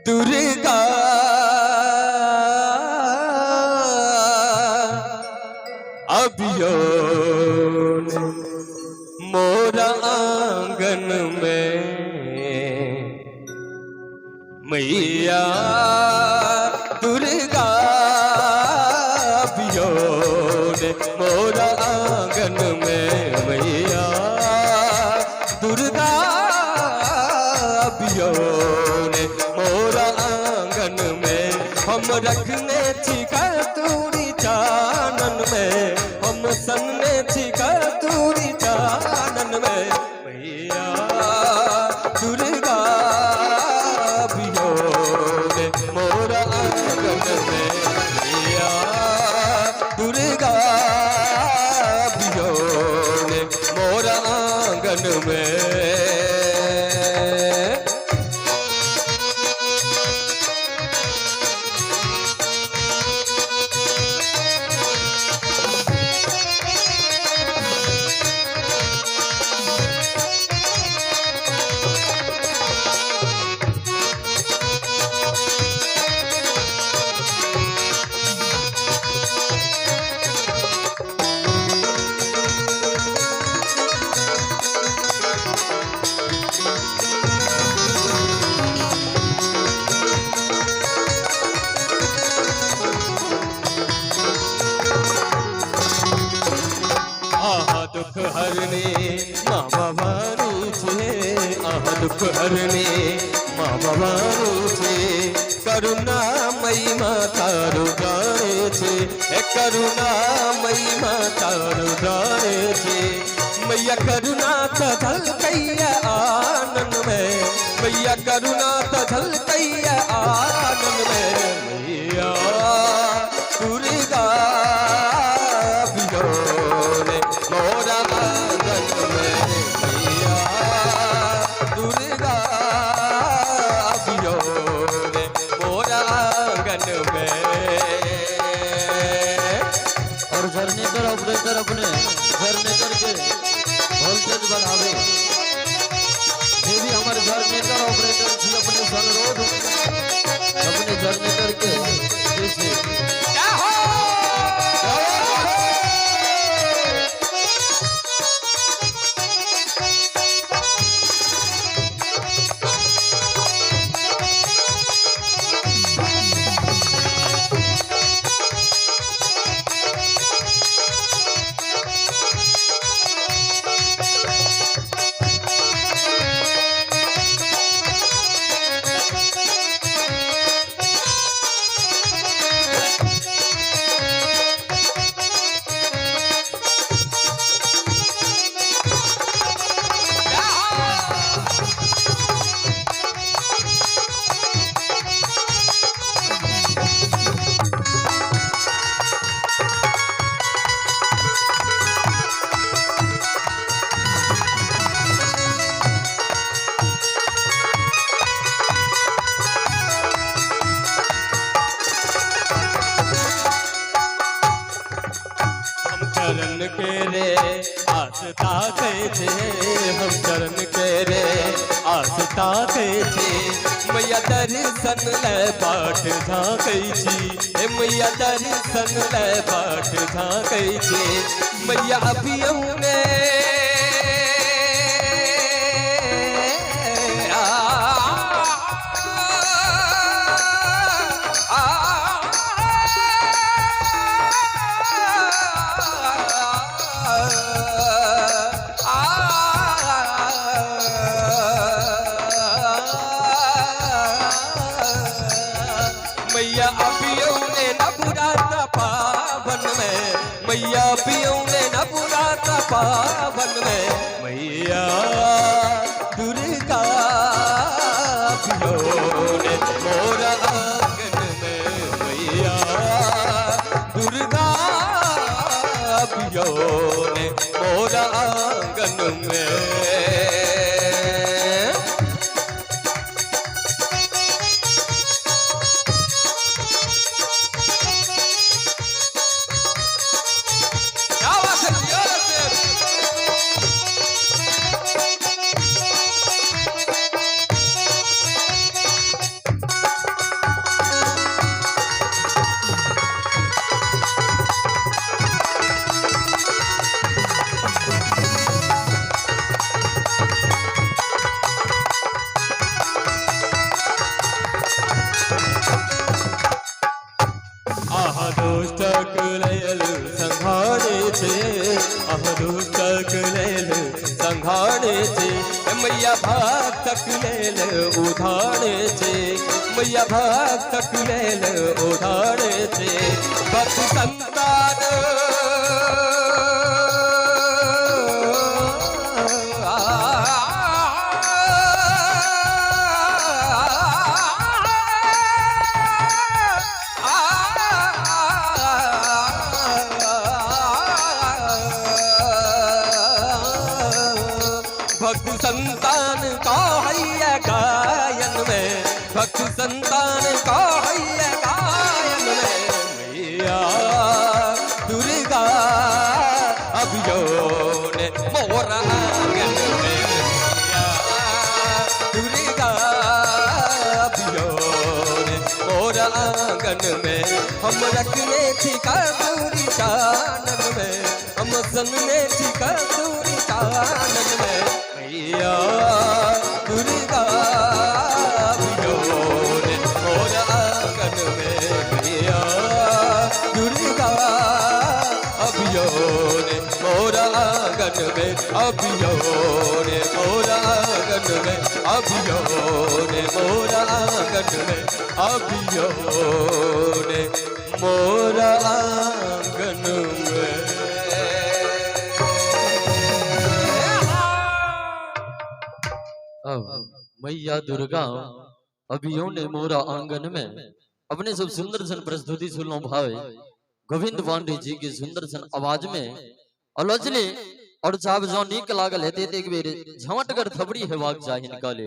दुर्गा अभियो मोरा आंगन में मैया दुर्गा अभियो मोरा आंगन में मैया दुर्गा अभियो मोरा आंगन में हम रखने थी कस्तूरी चानन में हम सन्ने थी कस्तूरी चानन में मैया दुर्गा अभियो मोरा आंगन में मैया दुर्गा अभियो मोरा आंगन में। दुख हरने माँ भवानी छे दुख हरने माँ भवानी छे करुणा मई माता जाने छे करुणा मई माता जाने छे मैया करुणा तल कैया आनंद में मैया करुणा तल कैया आनंद में मैया दुर्गा मोरा आंगन में मैया दुर्गा अभियो मोरा आंगन में। और जनरेटर ऑपरेटर अपने जनरेटर के वोल्टेज बढ़ावे ये भी हमारे जनरेटर ऑपरेटर थी अपने अनुरोध अपने जनरेटर के जैसे क्या हो चरण के रे आस्था थे हम चरण के रे आस्था थे मैया दर्शन ले बाट झाँकै छी मैया दर्शन ले बाट झाँकै छी मैया अभियो ने मैया अभियो ने न बुरा न पावन में मैया अभियो ने न बुरा न पावन में मैया दुर्गा अभियो ने मोरा आंगन में मैया दुर्गा अभियो ने मोरा आंगन में। भक्तक लेल उधारे छे मैया भक्तक लेल उधारे छे भक्त संतान भक्त संतान का है गायन में भक्त संतान का है गायन में मैया दुर्गा अभियो ने मोर आंगन में मैया दुर्गा अभियो ने मोर आंगन में हम रखने थी कसूरी चानन में हम सनने थी कसूरी चानन में मैया दुर्गा अभियो ने मोर आंगन में मैया दुर्गा अभियो ने मोर आंगन में अभियो ने मोर आंगन में अभियो ने मोर आंगन में अभियो ने मोर आंगन में। मैया दुर्गा अभियो ने मोरा आंगन में अपने सब सुंदर सन प्रस्तुति सुनो भावे गोविंद पांडे जी की सुंदर सन आवाज में आलोचने और चाब जो नीक लागल हेते एक बेर झमट कर थबड़ी हेबाक चाही निकाले।